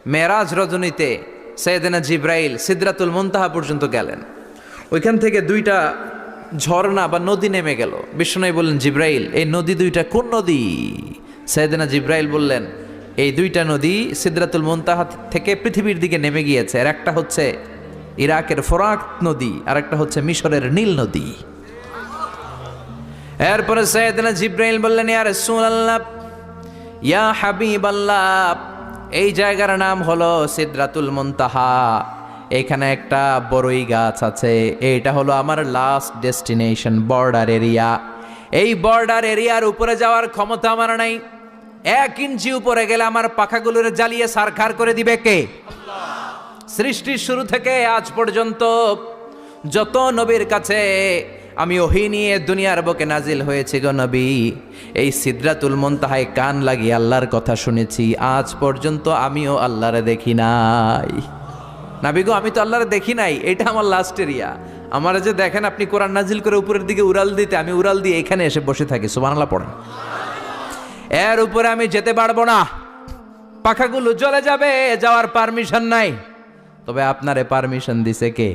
মেরাজ রজনীতে সাইয়েদেনা জিব্রাইল সিদরাতুল মুনতাহা পর্যন্ত গেলেন। ওইখান থেকে দুইটা ঝর্ণা বা নদী নেমে গেল। বিষ্ণু বললেন, জিব্রাইল, এই নদী দুইটা কোন নদী? সাইয়েদেনা জিব্রাইল বললেন, এই দুইটা নদী সিদরাতুল মুনতাহা থেকে পৃথিবীর দিকে নেমে গিয়েছে। আর একটা হচ্ছে ইরাকের ফোরাত নদী, আর একটা হচ্ছে মিশরের নীল নদী। এরপরে সাইয়েদেনা জিব্রাইল বললেন, ইয়া রাসূলুল্লাহ, ইয়া হাবিবাল্লাহ, এই জায়গার নাম হলো সিদরাতুল মুনতাহা। এখানে একটা বড়ই গাছ আছে, এইটা হলো আমার লাস্ট ডেস্টিনেশন, বর্ডার এরিয়া। এই বর্ডার এরিয়ার উপরে যাওয়ার ক্ষমতা আমার নাই। 1 ইঞ্চি উপরে গেলে আমার পাখাগুলোর জ্বালিয়ে সারখার করে দিবে কে? সৃষ্টির শুরু থেকে আজ পর্যন্ত যত নবীর কাছে আমি ওহী নিয়ে দুনিয়ার বুকে নাজিল হয়েছি গো নবী, এই সিদরাতুল মুনতাহায় কান লাগিয়ে আল্লাহর কথা শুনেছি। আজ পর্যন্ত আমিও আল্লাহরে দেখি নাই। নবী গো, আমি তো আল্লাহরে দেখি নাই, এটা আমার লাস্ট এরিয়া। আমার যে দেখেন আপনি কোরআন নাজিল করে উপরের দিকে উড়াল দিতে, আমি উড়াল দিয়ে এখানে এসে বসে থাকি। সুবহানাল্লাহ পড়েন। এর উপরে আমি যেতে পারবো না, পাখাগুলো জ্বলে যাবে, যাওয়ার পারমিশন নাই। তবে আপনারে পারমিশন দিছে কে?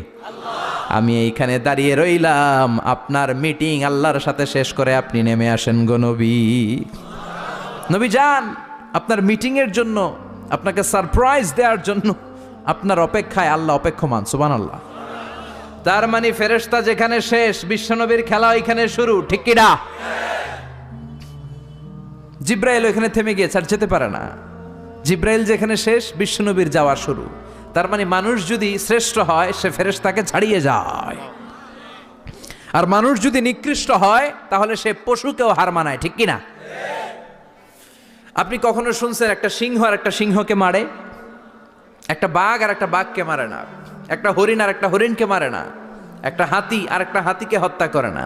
আমি এইখানে দাঁড়িয়ে রইলাম, আপনার মিটিং আল্লাহর সাথে শেষ করে আপনি নেমে আসেন গো নবী। নবী যান, আপনার মিটিং এর জন্য, আপনাকে সারপ্রাইজ দেওয়ার জন্য আপনার অপেক্ষায় আল্লাহ অপেক্ষমান। সুবহানাল্লাহ। তার মানে ফেরেশতা যেখানে শেষ, বিশ্বনবীর খেলা ওইখানে শুরু, ঠিক কি না? জিব্রাইল ওইখানে থেমে গিয়েছে, আর যেতে পারে না। জিব্রাইল যেখানে শেষ, বিশ্বনবীর যাওয়া শুরু। তার মানে মানুষ যদি শ্রেষ্ঠ হয়, সে ফেরেশতাকে ছাড়িয়ে যায়। আর মানুষ যদি নিকৃষ্ট হয়, তাহলে সে পশুকেও হার মানায়, ঠিক কি না? আপনি কখনো শুনছেন একটা সিংহ আর একটা সিংহকে মারে? একটা বাঘ আর একটা বাঘকে মারে না। একটা হরিণ আর একটা হরিণকে মারে না। একটা হাতি আর একটা হাতিকে হত্যা করে না।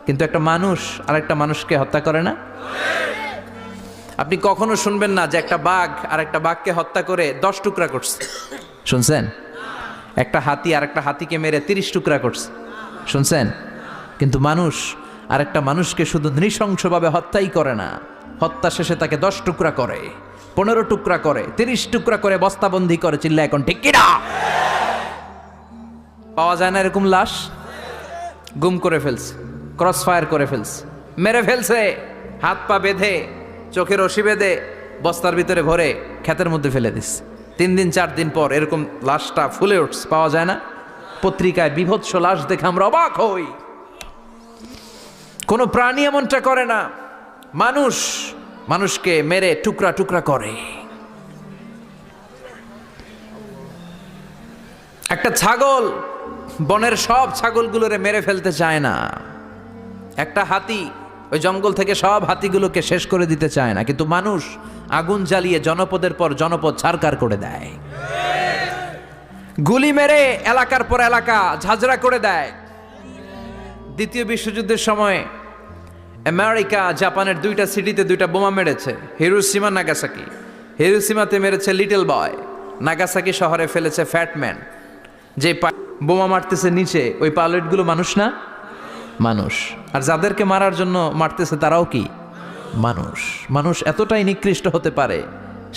কিন্তু একটা মানুষ আর একটা মানুষকে হত্যা করে না। আপনি কখনো শুনবেন না যে একটা বাঘ আর একটা বাঘকে হত্যা করে 10 টুকরা করছে? শুনছেন? একটা হাতি আর একটা হাতিকে মেরে 30 টুকরা করছে? শুনছেন? কিন্তু মানুষ আর একটা মানুষকে শুধু নৃশংসভাবে হত্যাই করে না, হত্যা শেষে তাকে 10 টুকরা করে, 15 টুকরা করে, 30 টুকরা করে বস্তাবন্দি করে। চিল্লা এখন ঠিক কিনা? পাওয়া যায় না এরকম লাশ? গুম করে ফেলছে, ক্রস ফায়ার করে ফেলছে, মেরে ফেলছে, হাত পা বেঁধে, চোখের রশি বেঁধে, বস্তার ভিতরে ভরে ক্ষেতের মধ্যে ফেলে দিস। 3 দিন 4 দিন পর এরকম লাশটা ফুলে উঠছে, পাওয়া যায় না? পত্রিকায় বিভৎস লাশ দেখে আমরা অবাক হই। কোন প্রাণী এমনটা করে না। মানুষ মানুষকে মেরে টুকরা টুকরা করে। একটা ছাগল বনের সব ছাগলগুলোরে মেরে ফেলতে চায় না। একটা হাতি ওই জঙ্গল থেকে সব হাতিগুলোকে শেষ করে দিতে চায় না। কিন্তু মানুষ আগুন জ্বালিয়ে জনপদের পর জনপদ ছারখার করে দেয়, গুলি মেরে এলাকার পর এলাকা ঝাঁঝরা করে দেয়। দ্বিতীয় বিশ্বযুদ্ধের সময় আমেরিকা জাপানের 2টা সিটিতে 2টা বোমা মেরেছে, হিরোশিমা নাগাসাকি। হিরোশিমাতে মেরেছে লিটল বয়, নাগাসাকি শহরে ফেলেছে ফ্যাটম্যান। যে বোমা মারতেছে নিচে, ওই পাইলটগুলো মানুষ না? মানুষ। আর যাদেরকে মারার জন্য মারতেছে তারাও কি মানুষ? মানুষ এতটাই নিকৃষ্ট হতে পারে,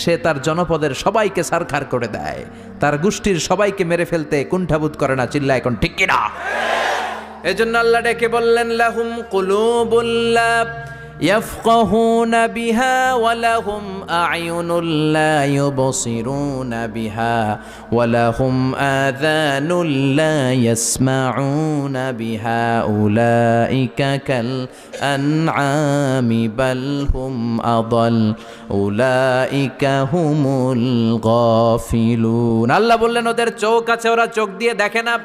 সে তার জনপদের সবাইকে সারখার করে দেয়, তার গোষ্ঠীর সবাইকে মেরে ফেলতে কুণ্ঠাবোধ করে না। চিল্লা এখন ঠিক কিনা? এজন্য আল্লাহ ডেকে বললেন, লাহুম কুলুবুল লা ইয়াফকাহুনা বিহা ওয়া লাহুম আ'য়ুনুল লা ইউবসিরুনা বিহা ওয়া লাহুম আযানুল লা ইয়াসমাউনা বিহা উলাইকা কাল আনআমি বাল হুম আদাল উলাইকা হুমুল গাফিলুন। আল্লাহ বললেন, ওদের চোখ আছে, ওরা চোখ দিয়ে দেখে না।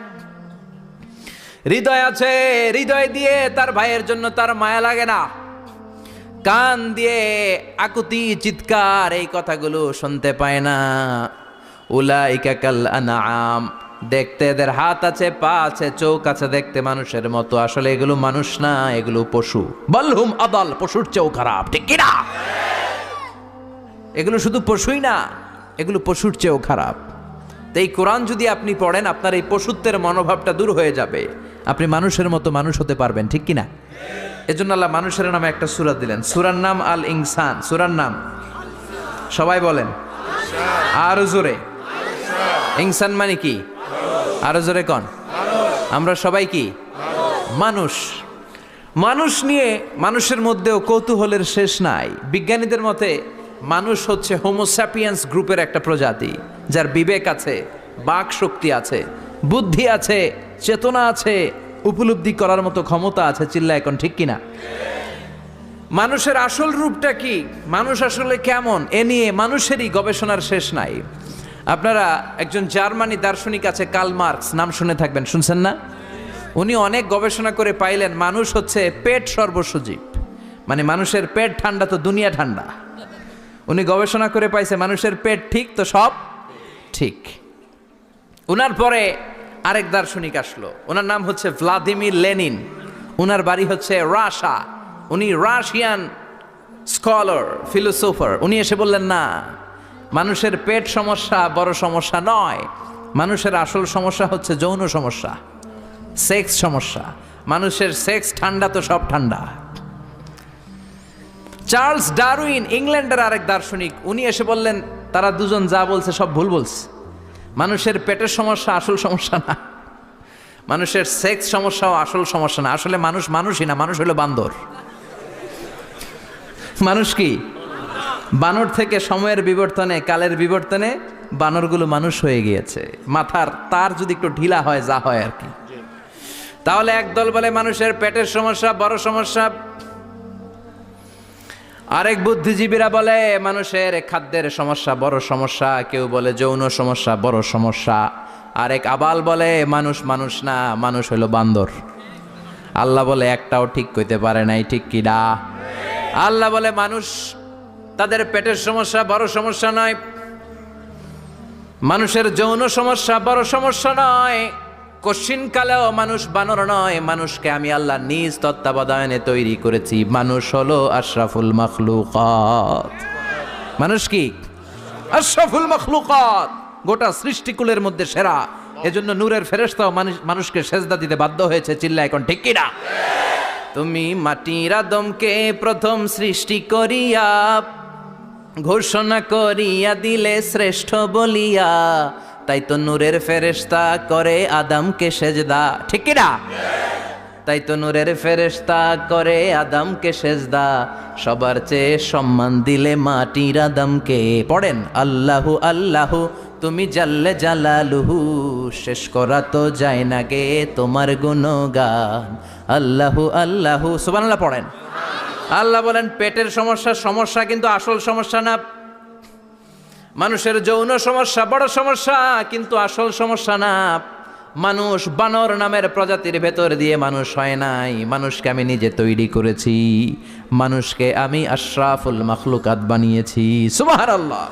হৃদয় আছে, হৃদয় দিয়ে তার ভাইয়ের জন্য তার মায়া লাগে না। কান দিয়ে আকুতি চিৎকার এই কথাগুলো শুনতে পায় না। উলাইকা কাল আনআম, দেখতে এদের হাত আছে, পা আছে, চোখ আছে, দেখতে মানুষের মতো, আসলে এগুলো মানুষ না, এগুলো পশু। বালহুম আদাল, পশুর চেয়েও খারাপ, ঠিক কি না? এগুলো শুধু পশুই না, এগুলো পশুর চেয়েও খারাপ। তো এই কোরআন যদি আপনি পড়েন, আপনার এই পশুত্বের মনোভাবটা দূর হয়ে যাবে, আপনি মানুষের মতো মানুষ হতে পারবেন, ঠিক কিনা? এজন্য আল্লাহ মানুষের নামে একটা সূরা দিলেন, সূরার নাম আল ইনসান। সূরার নাম সবাই বলেন আরো জোরে। ইনসান মানে কি? আরো জোরে কন। আমরা সবাই কি? মানুষ। মানুষ নিয়ে মানুষের মধ্যেও কৌতূহলের শেষ নাই। বিজ্ঞানীদের মতে মানুষ হচ্ছে হোমোস্যাপিয়েন্স গ্রুপের একটা প্রজাতি, যার বিবেক আছে, বাক শক্তি আছে, বুদ্ধি আছে, চেতনা আছে, উপলব্ধি করার মতো ক্ষমতা আছে। চিল্লা এখন ঠিক কিনা? মানুষের আসল রূপটা কি, মানুষ আসলে কেমন, এ নিয়ে মানুষেরই গবেষণার শেষ নাই। আপনারা একজন জার্মানি দার্শনিক আছে কার্ল মার্কস, নাম শুনে থাকবেন, শুনছেন না? উনি অনেক গবেষণা করে পাইলেন মানুষ হচ্ছে পেট সর্বস্ব জীব। মানে মানুষের পেট ঠান্ডা তো দুনিয়া ঠান্ডা। উনি গবেষণা করে পাইছে মানুষের পেট ঠিক তো সব ঠিক। উনার পরে আরেক দার্শনিক আসলো, ওনার নাম হচ্ছে ভ্লাদিমির লেনিন। উনার বাড়ি হচ্ছে রাশিয়া। উনি রাশিয়ান স্কলার, ফিলোসোফার। উনি এসে বললেন না, মানুষের পেট সমস্যা বড় সমস্যা নয়, মানুষের আসল সমস্যা হচ্ছে যৌন সমস্যা, সেক্স সমস্যা। মানুষের সেক্স ঠান্ডা তো সব ঠান্ডা। চার্লস ডারউইন, ইংল্যান্ডের আরেক দার্শনিক, উনি এসে বললেন তারা দুজন যা বলছে সব ভুল বলছে। মানুষের পেটের সমস্যা আসল সমস্যা না, মানুষের সেক্স সমস্যাও আসল সমস্যা না। আসলে মানুষ মানুষই না, মানুষ হলো বান্দর। মানুষ কি? বানর থেকে সময়ের বিবর্তনে, কালের বিবর্তনে বানরগুলো মানুষ হয়ে গিয়েছে। মাথার তার যদি একটু ঢিলা হয়, যা হয় আর কি। তাহলে একদল বলে মানুষের পেটের সমস্যা বড় সমস্যা, আরেক বুদ্ধিজীবীরা বলে মানুষের খাদ্যের সমস্যা বড় সমস্যা, কেউ বলে যৌন সমস্যা বড় সমস্যা, আরেক আবাল বলে মানুষ মানুষ না, মানুষ হলো বান্দর। আল্লাহ বলে একটাও ঠিক কইতে পারে নাই, ঠিক কি না? আল্লাহ বলে মানুষ তাদের পেটের সমস্যা বড় সমস্যা নয়, মানুষের যৌন সমস্যা বড় সমস্যা নয়, কশিন কালেও মানুষ বানর নয়। মানুষকে আমি আল্লাহ নিজ তত্ত্বাবধানে তৈরি করেছি। মানুষ হলো আশরাফুল মাখলুকাত। মানুষ কি? আশরাফুল মাখলুকাত, গোটা সৃষ্টিকুলের মধ্যে সেরা। এজন্য নূরের ফেরেশতাও মানুষকে সেজদা দিতে বাধ্য হয়েছে। চিল্লা এখন ঠিক কি না? তুমি মাটির আদমকে প্রথম সৃষ্টি করিয়া ঘোষণা করিয়া দিলে শ্রেষ্ঠ বলিয়া, তাই তো নূরের ফেরেশতা করে আদমকে সেজদা, ঠিক কি না? তাই তো নূরের ফেরেশতা করে আদমকে সেজদা, সবার চেয়ে সম্মান দিলে মাটির আদমকে। পড়েন আল্লাহু আল্লাহু তুমি জাল্লে জালালুহু, শেষ করা তো যায় না গে তোমার গুণগান। আল্লাহু আল্লাহু, সুবহানাল্লাহ পড়েন। আল্লাহ বলেন পেটের সমস্যা সমস্যা, কিন্তু আসল সমস্যা না। মানুষের যৌন সমস্যা বড় সমস্যা, কিন্তু আসল সমস্যা না। মানুষ বানর নামের প্রজাতির ভেতর দিয়ে মানুষ হয় নাই, মানুষকে আমি নিজে তৈরি করেছি। মানুষকে আমি আশরাফুল মাখলুকাত বানিয়েছি। সুবহানাল্লাহ।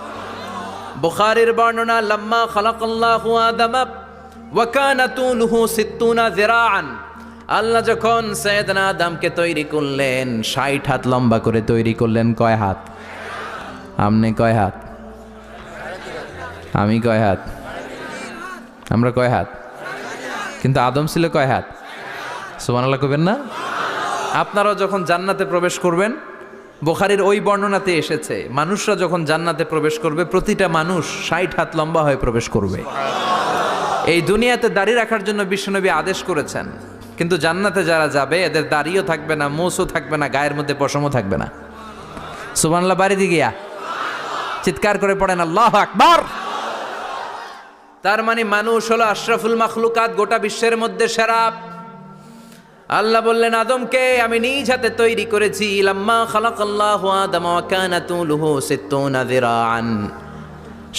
বুখারীর বর্ণনা, লাম্মা খালাকাল্লাহু আদম ওয়া কানা তুলুহু 60 যিরাআন। আল্লাহ যখন সাইয়েদনা আদমকে তৈরি করলেন 60 হাত লম্বা করে তৈরি করলেন। কয় হাত? আপনি কয় হাত? আমি কয় হাত? আমরা কয় হাত? কিন্তু আদম ছিল কয় হাত? সুবহানাল্লাহ কইবেন না? আপনারাও যখন জান্নাতে প্রবেশ করবেন, বুখারীর ওই বর্ণনাতে এসেছে মানুষরা যখন জান্নাতে প্রবেশ করবে প্রতিটা মানুষ 60 হাত লম্বা হয়ে প্রবেশ করবে। এই দুনিয়াতে দাড়ি রাখার জন্য বিশ্বনবী আদেশ করেছেন, কিন্তু জান্নাতে যারা যাবে এদের দাড়িও থাকবে না, মোছও থাকবে না, গায়ের মধ্যে পশমও থাকবে না। সুবহানাল্লাহ বাড়ি দিয়ে গিয়া চিৎকার করে পড়েন আল্লাহু আকবার। তার মানে মানুষ হলো আশরাফুল মাখলুকাত, গোটা বিশ্বের মধ্যে সেরা। আল্লাহ বললেন আদমকে আমি নিজ হাতে তৈরি করেছি। লাম্মা খালাকাল্লাহু আদম ওয়া কানা তুলুহু 60 যিরাআন,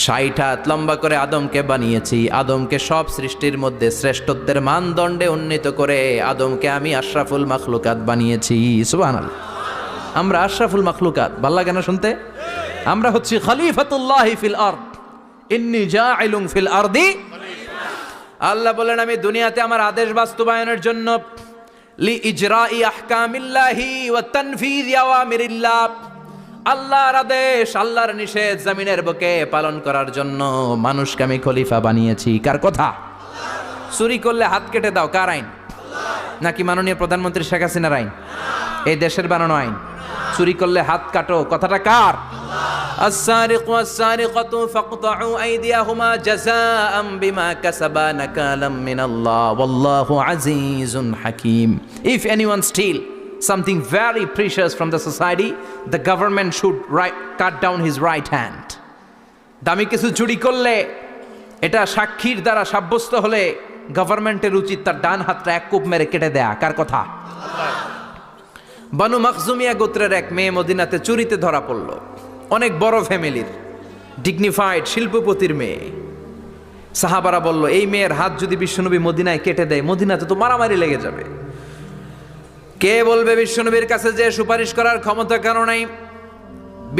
60 হাত লম্বা করে আদমকে বানিয়েছি। আদমকে সব সৃষ্টির মধ্যে শ্রেষ্ঠত্বের মানদণ্ডে উন্নীত করে আদমকে আমি আশরাফুল মাখলুকাত বানিয়েছি। সুবহানাল্লাহ। আমরা আশরাফুল মাখলুকাত, ভালো লাগে না শুনতে? আমরা হচ্ছি খলিফাতুল্লাহি ফিল আরদ, ইন্নী জাইলুন ফিল আরদি। আল্লাহ বলেন আমি দুনিয়াতে আমার আদেশ বাস্তবায়নের জন্য, লি ইজরাই আহকামিল্লাহি ওয়া তানফিযি আওয়ামিরিল্লাহ, আল্লাহর আদেশ আল্লাহর নিষেধ জমিনের বুকে পালন করার জন্য মানুষকে আমি খলিফা বানিয়েছি। কার কথা? চুরি করলে হাত কেটে দাও, কার আইন? নাকি মাননীয় প্রধানমন্ত্রী শেখ হাসিনার আইন? এই দেশের বানানো আইন। চুরি করলে হাত কাটো, কথাটা কার? السارق والسارقة فاقطعوا أيديهما جزاء بما كسبا نكالا من الله والله عزيز حكيم. If anyone steal something very precious from the society, the government should cut down his right hand. দামি কিছু চুরি করলে এটা সাক্ষীর দ্বারা সাব্যস্ত হলে গভর্নমেন্টের উচিত তার ডান হাতটা এক কোপ মেরে কেটে দেয়া। কার কথা? বানু মাখজুমিয়া গোত্রের এক মেয়ে মদিনাতে চুরিতে ধরা পড়ল। অনেক বড় ফ্যামিলির, ডিগনিফাইড শিল্পপতির মেয়ে। সাহাবারা বলল, এই মেয়ের হাত যদি বিশ্বনবী মদিনায় কেটে দেয়, মদিনাতে তো মারামারি লেগে যাবে। কে বলবে বিশ্বনবীর কাছে যে সুপারিশ করার ক্ষমতা কারো নাই?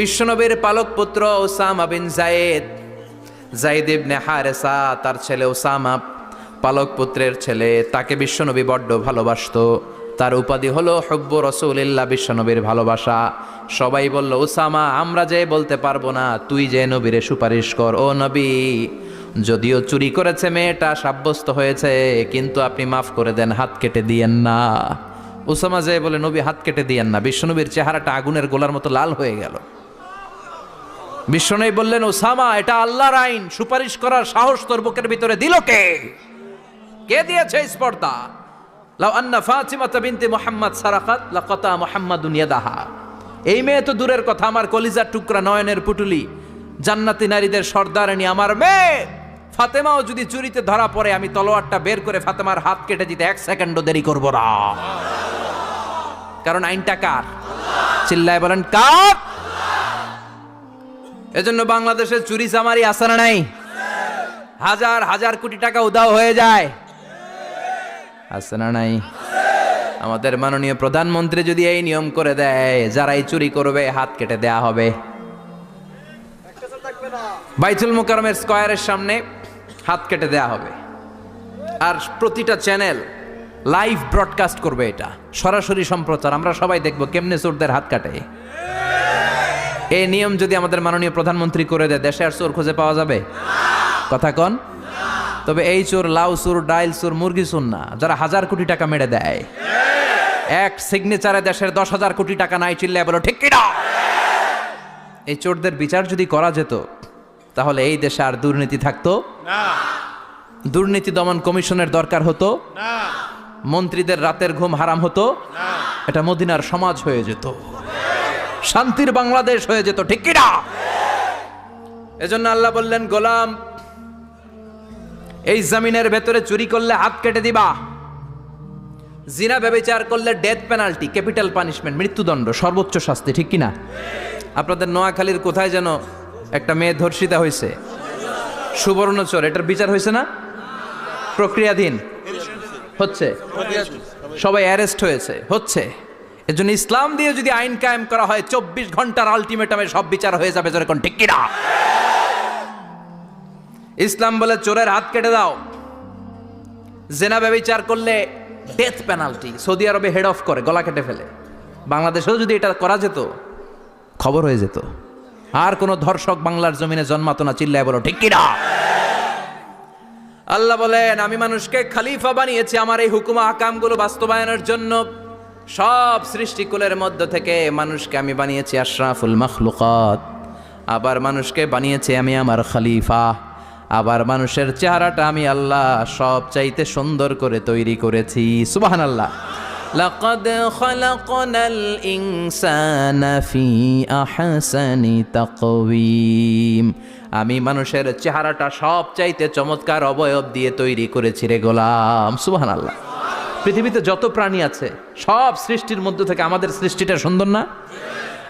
বিশ্বনবীর পালক পুত্র ওসামা বিন যায়েদ ইবনে হারেসা, তার ছেলে ওসামা পালক পুত্রের ছেলে, তাকে বিশ্বনবী বড্ড ভালোবাসতো। তার উপাধি হলো হুব্বু রাসূলিল্লাহ, বিশ্বনবীর ভালোবাসা। সবাই বলল, ওসামা আমরা যে বলতে পারবো না, তুই যে নবীরে সুপারিশ কর। ও নবী, যদিও চুরি করেছে মেয়েটা, সাব্যস্ত হয়েছে, কিন্তু আপনি মাফ করে দেন, হাত কেটে দিয়েন না। ওসামা যে বলে, নবী হাত কেটে দিয়েন না। বিশ্বনবীর চেহারাটা আগুনের গোলার মতো লাল হয়ে গেল। বিশ্বনবী বললেন, ওসামা এটা আল্লাহর আইন, সুপারিশ করার সাহস তোর বুকের ভিতরে দিল কে? কে দিয়েছে স্পর্ধা? লাউ আন্না ফাতিমা বিনতে মুহাম্মদ সারাকাত লাকাতা মুহাম্মাদুন ইয়াদাহা। এই মেয়ে তো দূরের কথা, আমার কলিজার টুকরা, নয়নের পুটুলি, জান্নাতি নারীদের সর্দারানী আমার মেয়ে ফাতেমাও যদি চুরিতে ধরা পড়ে, আমি তলোয়ারটা বের করে ফাতেমার হাত কেটে দিতে এক সেকেন্ডও দেরি করব না। কারণ আইনটা কার? চিল্লায় বলেন কার? এজন্য বাংলাদেশের চুরি চামারি আছে না নাই? হাজার হাজার কোটি টাকা উধাও হয়ে যায়, আছে না নাই? আমাদের মাননীয় প্রধানমন্ত্রী যদি এই নিয়ম করে দেয়, যারাই চুরি করবে হাত কেটে দেয়া হবে। বাইতুল মুকাররমের স্কয়ারের সামনে হাত কেটে দেয়া হবে। আর প্রতিটা চ্যানেল লাইভ ব্রডকাস্ট করবে, এটা সরাসরি সম্প্রচার, আমরা সবাই দেখব কেমনে চোরদের হাত কাটে। এই নিয়ম যদি আমাদের মাননীয় প্রধানমন্ত্রী করে দেয়, দেশে আর চোর খুঁজে পাওয়া যাবে? কথা কন। তবে এই চোর লাউ চোর, ডাইল চোর, মুরগি চোর না, যারা হাজার কোটি টাকা মেরে দেয়। এক সিগনেচারে দেশের 10,000 কোটি টাকা নাই, চিল্লায় বলো ঠিক কিনা? এই চোরদের বিচার যদি করা যেত, তাহলে এই দেশে আর দুর্নীতি থাকতো না। দুর্নীতি দমন কমিশনের দরকার হতো না। মন্ত্রীদের রাতের ঘুম হারাম হতো না। এটা মদিনার সমাজ হয়ে যেত, শান্তির বাংলাদেশ হয়ে যেত, ঠিক কিনা? এজন্য আল্লাহ বললেন, গোলাম এই জমিনের ভেতরে চুরি করলে হাত কেটে দিবা, জিনা ব্যভিচার করলে ডেথ পেনাল্টি, ক্যাপিটাল পানিশমেন্ট, মৃত্যুদণ্ড, সর্বোচ্চ শাস্তি, ঠিক কিনা? আপনাদের নোয়াখালীর কোথায় যেন একটা মেয়ে ধর্ষিতা হয়েছে, সুবর্ণচর, এটার বিচার হয়েছে না? প্রক্রিয়াধীন হচ্ছে, সবাই অ্যারেস্ট হচ্ছে। এজন্য ইসলাম দিয়ে যদি আইন কায়েম করা হয়, 24 ঘন্টার আলটিমেটামে সব বিচার হয়ে যাবে, যেরকম ঠিক কিনা? ইসলাম বলে চোরের হাত কেটে দাও। জেনা ব্যভিচার করলে ডেথ পেনাল্টি, সৌদি আরবে হেড অফ করে, গলা কেটে ফেলে। বাংলাদেশেও যদি এটা করা যেত, খবর হয়ে যেত, আর কোন ধর্ষক বাংলার জমিনে জন্মাতো না, চিল্লায় বলো ঠিক কিনা? আল্লাহ বলেন, আমি মানুষকে খলিফা বানিয়েছি আমার এই হুকুম আহকামগুলো বাস্তবায়নের জন্য। সব সৃষ্টিকুলের মধ্য থেকে মানুষকে আমি বানিয়েছি আশরাফুল মাখলুকাত। আবার মানুষকে বানিয়েছি আমি আমার খলিফা। আবার মানুষের চেহারাটা আমি আল্লাহ সব চাইতে সুন্দর করে তৈরি করেছি। সুবহানাল্লাহ। লাকাদ খালাকনাল ইনসানা ফি আহসানি তাকওয়িম। আমি মানুষের চেহারাটা সব চাইতে চমৎকার অবয়ব দিয়ে তৈরি করেছি রে গোলাম। সুবহানাল্লাহ। পৃথিবীতে যত প্রাণী আছে সব সৃষ্টির মধ্য থেকে আমাদের সৃষ্টিটা সুন্দর না?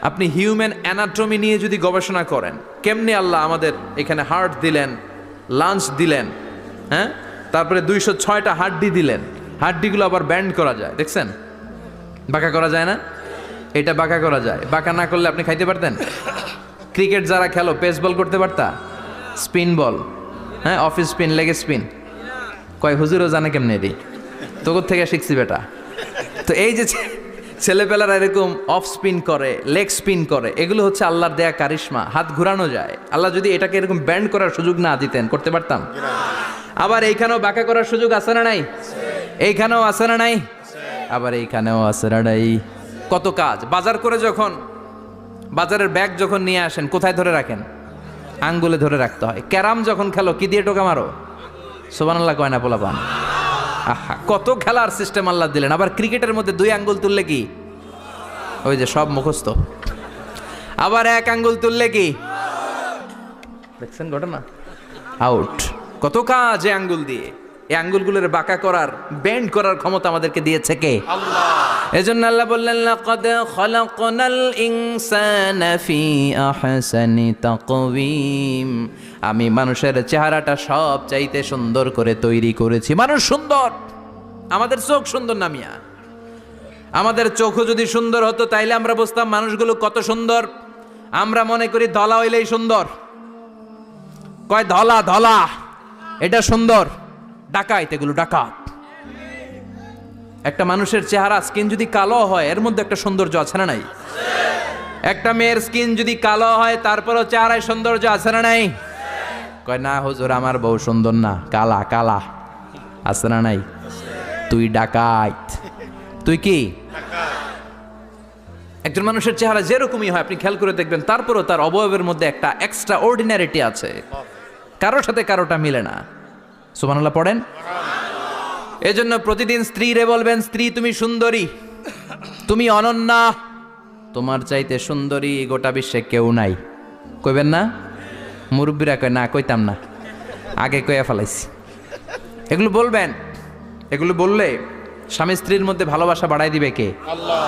আপনি হিউম্যান অ্যানাটমি নিয়ে যদি গবেষণা করেন, কেমনে আল্লাহ আমাদের এখানে হার্ট দিলেন, লাঞ্চ দিলেন, হ্যাঁ, তারপরে 206টা হাড্ডি দিলেন, হাড্ডিগুলো আবার ব্যান্ড করা যায়, দেখছেন? বাঁকা করা যায় না? এটা বাঁকা করা যায়। বাঁকা না করলে আপনি খাইতে পারতেন? ক্রিকেট যারা খেলো, পেস বল করতে পারতা? স্পিন বল, হ্যাঁ, অফিস স্পিন, লেগ স্পিন, কয় হুজুরও জানে কেমনে এটি, তোর থেকে শিখছি বেটা। তো এই যে ছেলেপেলারা এরকম অফ স্পিন করে, লেগ স্পিন করে, এগুলো হচ্ছে আল্লাহর দেয়া কারিশমা। হাত ঘুরানো যায়। আল্লাহ যদি এটাকে এরকম ব্যান্ড করার সুযোগ না দিতেন, করতে পারতাম? আবার এইখানেও বাঁকা করার সুযোগ আছে না নাই? এইখানেও আছে না নাই? আবার এইখানেও আছে না নাই? কত কাজ। বাজার করে যখন বাজারের ব্যাগ যখন নিয়ে আসেন কোথায় ধরে রাখেন? আঙ্গুলে ধরে রাখতে হয়। ক্যারাম যখন খেলো কি দিয়ে টোকা মারো? সুবহানাল্লাহ কয় না পোলাপান? আহা, কত খেলার সিস্টেম আল্লাহ দিলেন। আবার ক্রিকেটের মধ্যে 2 আঙ্গুল তুললে কি? ওই যে সব মুখস্থ। আবার 1 আঙ্গুল তুললে কি? দেখছেন ঘটনা? আউট। কত কাজ এই আঙ্গুল দিয়ে। এই আঙ্গুলগুলোর বাঁকা করার, বেন্ড করার ক্ষমতা আমাদেরকে দিয়েছে কে? আল্লাহ। এজন্য আল্লাহ বললেন লাকাদ খালাকনাল ইনসানা ফি আহসানি তাকওয়িম। আমি মানুষের চেহারাটা সব চাইতে সুন্দর করে তৈরি করেছি। মানুষ সুন্দর, আমাদের চোখ সুন্দর না মিয়া। আমাদের চোখও যদি সুন্দর হতো তাইলে আমরা বুঝতাম মানুষগুলো কত সুন্দর। আমরা মনে করি ধলা হইলেই সুন্দর। কয় ধলা ধলা এটা সুন্দর, ডাকাইত, এগুলো ডাকাত। একটা মানুষের চেহারা স্কিন যদি কালো হয় এর মধ্যে একটা সৌন্দর্য আছে না নাই? একটা মেয়ের স্কিন যদি কালো হয় তারপরও চেহারায় সৌন্দর্য আছে না নাই? কয় না হুজুর আমার বউ সুন্দর না, কালা কালা। আছে না নাই? তুই ডাকাইত। তুই কি? একজন মানুষের চেহারা যেরকমই হয় আপনি খেয়াল করে দেখবেন তারপরও তার অবয়বের মধ্যে একটা এক্সট্রা অর্ডিনারিটি আছে, কারোর সাথে কারোটা মিলে না। সুবহানাল্লাহ পড়েন। এজন্য প্রতিদিন স্ত্রীরে বলবেন, স্ত্রী তুমি সুন্দরী, তুমি অনন্যা, তোমার চাইতে সুন্দরী গোটা বিশ্বে কেউ নাই। কইবেন না? মুরব্বীরা কয় না, কইতাম না, আগে কইয়া ফেলাইছি। এগুলো বলবেন। এগুলো বললে স্বামী স্ত্রীর মধ্যে ভালোবাসা বাড়াই দিবে কে? আল্লাহ।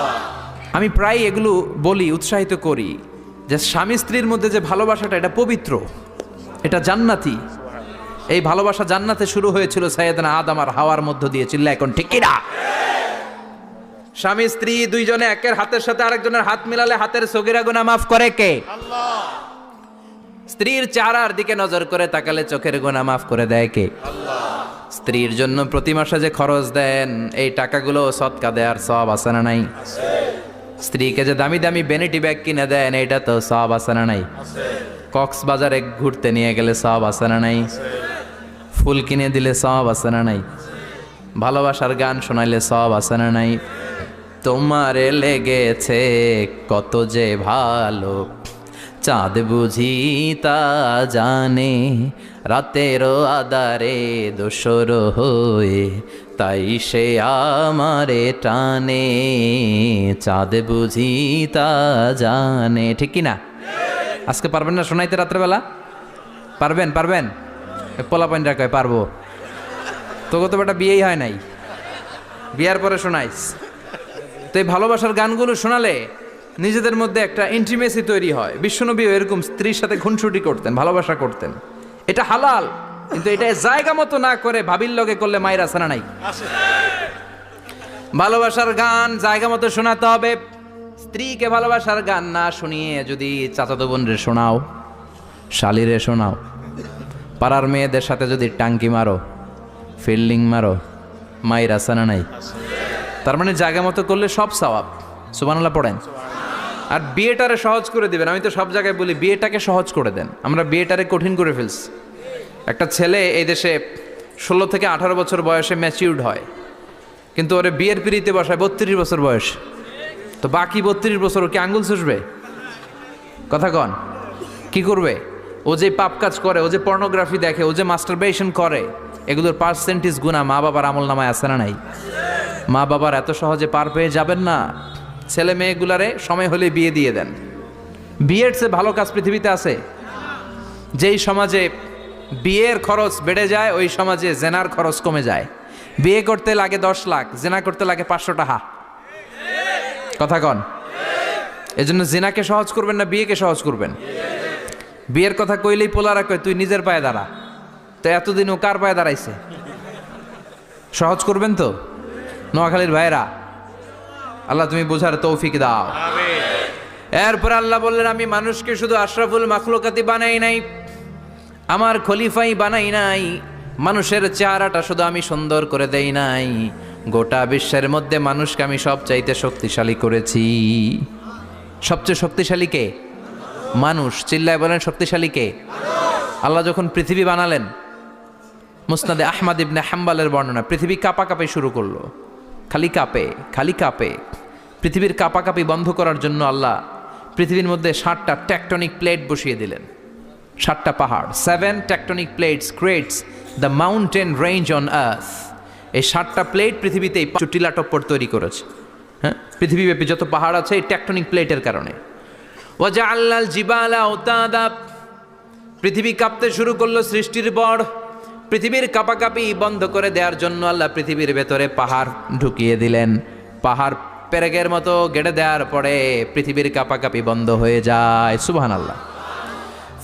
আমি প্রায় এগুলো বলি, উৎসাহিত করি যে স্বামী স্ত্রীর মধ্যে যে ভালোবাসাটা এটা পবিত্র, এটা জান্নাতি। এই ভালোবাসা জান্নাতে শুরু হয়েছিল সাইয়েদনা আদম আর হাওয়ার মধ্য দিয়ে। চিল্লা এখন ঠিক কিনা? স্বামী স্ত্রী দুইজনে একের হাতের সাথে আরেকজনের হাত মিলালে হাতের সগীরা গুনাহ মাফ করে কে? আল্লাহ। স্ত্রীর চেহারার দিকে নজর করে তাকালে চোখের গুনাহ মাফ করে দেয় কে? আল্লাহ। স্ত্রীর জন্য প্রতি মাসে যে খরচ দেন এই টাকাগুলো সদকা দেওয়ার সওয়াব আছে না নাই? আছে। স্ত্রীকে যে দামি দামি ভ্যানিটি ব্যাগ কিনে দেন এটা তো সওয়াব আছে না নাই? আছে। কক্সবাজারে ঘুরতে নিয়ে গেলে সওয়াব আছে না নাই? আছে। ফুল কিনে দিলে সওয়াব আছে না নাই? ভালোবাসার গান শোনাইলে সওয়াব আছে না নাই? তোমারে লেগেছে কত যে ভালো চাঁদ বুঝি তা জানে, রাতেরও আধারে দোসর হয়ে তাই সে আমারে টানে, চাঁদ বুঝি তা জানে। ঠিক কিনা? আজকে পারবেন না শোনাইতে রাত্রেবেলা? পারবেন? পারবেন? পোলাপাইনরা কয় পারবো। তোকে তো বেটা বিয়েই হয় নাই, বিয়ার পরে শোনাইস। তো এই ভালোবাসার গানগুলো শোনালে নিজেদের মধ্যে একটা ইন্টিমেসি তৈরি হয়। বিশ্বনবীও এরকম স্ত্রীর সাথে খুনসুটি করতেন, ভালোবাসা করতেন। এটা হালাল, কিন্তু এটা জায়গা মতো না করে ভাবির লগে করলে মায়ের আসে না নাই? ভালোবাসার গান জায়গা মতো শোনাতে হবে। স্ত্রীকে ভালোবাসার গান না শুনিয়ে যদি চাচাতো বোনরে শোনাও, শালিরে শোনাও, পাড়ার মেয়েদের সাথে যদি টাঙ্কি মারো, ফিল্ডিং মারো, মায়ের আসে না নাই? তার মানে জায়গা মতো করলে সব সওয়াব। সুবহানাল্লাহ পড়েন। আর বিয়েটারে সহজ করে দিবেন। আমি তো সব জায়গায় বলি বিয়েটাকে সহজ করে দেন। আমরা বিয়েটারে কঠিন করে ফেলছি। একটা ছেলে এই দেশে 16 থেকে 18 বছর বয়সে ম্যাচিউরড হয়, কিন্তু ওরে বিয়ের পিড়িতে বসায় 32 বছর বয়স। তো বাকি 32 বছর ও কি আঙ্গুল চুষবে? কথা কন, কি করবে? ও যে পাপ কাজ করে, ও যে পর্নোগ্রাফি দেখে, ও যে মাস্টারবেশন করে, এগুলোর পার্সেন্টেজ গুণা মা বাবার আমল নামায় আছে না নাই? মা বাবার এত সহজে পার পেয়ে যাবেন না। ছেলে মেয়েগুলারে সময় হলে বিয়ে দিয়ে দেন। বিয়ের চেয়ে ভালো কাজ পৃথিবীতে আছে? যেই সমাজে বিয়ের খরচ বেড়ে যায় ওই সমাজে জেনার খরচ কমে যায়। বিয়ে করতে লাগে 10 লাখ, জেনা করতে লাগে 500 টাকা। কথা কন। এজন্য জেনাকে সহজ করবেন না বিয়েকে সহজ করবেন? বিয়ের কথা কইলেই পোলারা কয় তুই নিজের পায়ে দাঁড়া। তো এতদিন ও কার পায়ে দাঁড়াইছে? সহজ করবেন তো? নোয়াখালীর ভাইরা, আল্লাহ তুমি বোঝার তৌফিক দাও। এরপর আল্লাহ বললেন আমি মানুষকে শুধু আশরাফুল মাখলুকাতি বানাই নাই, আমার খলিফাই বানাই নাই। মানুষের চেহারাটা শুধু আমি সুন্দর করে দেই নাই, গোটা বিশ্বের মধ্যে মানুষকে আমি সবচাইতে শক্তিশালী করেছি। সবচেয়ে শক্তিশালী কে? মানুষ। চিল্লায় বলেন শক্তিশালী কে? আল্লাহ যখন পৃথিবী বানালেন, মুসনাদে আহমদ ইবনে হাম্বালের বর্ণনা, পৃথিবী কাঁপাকাঁপি শুরু করলো। খালি কাঁপে, খালি কাঁপে। পৃথিবীর কাঁপাকাঁপি বন্ধ করার জন্য আল্লাহ পৃথিবীর মধ্যে 7টা টেকটনিক প্লেট বসিয়ে দিলেন। 7টা পাহাড়, 7 tectonic plates creates the mountain range on earth. এই 7টা প্লেট পৃথিবীতে টিলা টপ্পর তৈরি করেছে। হ্যাঁ, পৃথিবীব্যাপী যত পাহাড় আছে এই টেকটনিক প্লেটের কারণে। ওয়াজআলনাল জিবালা আওতাদা, পৃথিবী কাঁপতে শুরু করলো সৃষ্টির বড়। পৃথিবীর কাঁপাকাঁপি বন্ধ করে দেওয়ার জন্য আল্লাহ পৃথিবীর ভেতরে পাহাড় ঢুকিয়ে দিলেন। পাহাড় পেরেকের মতো গেড়ে দেওয়ার পরে পৃথিবীর কাঁপাকাঁপি বন্ধ হয়ে যায়। সুবহানাল্লাহ।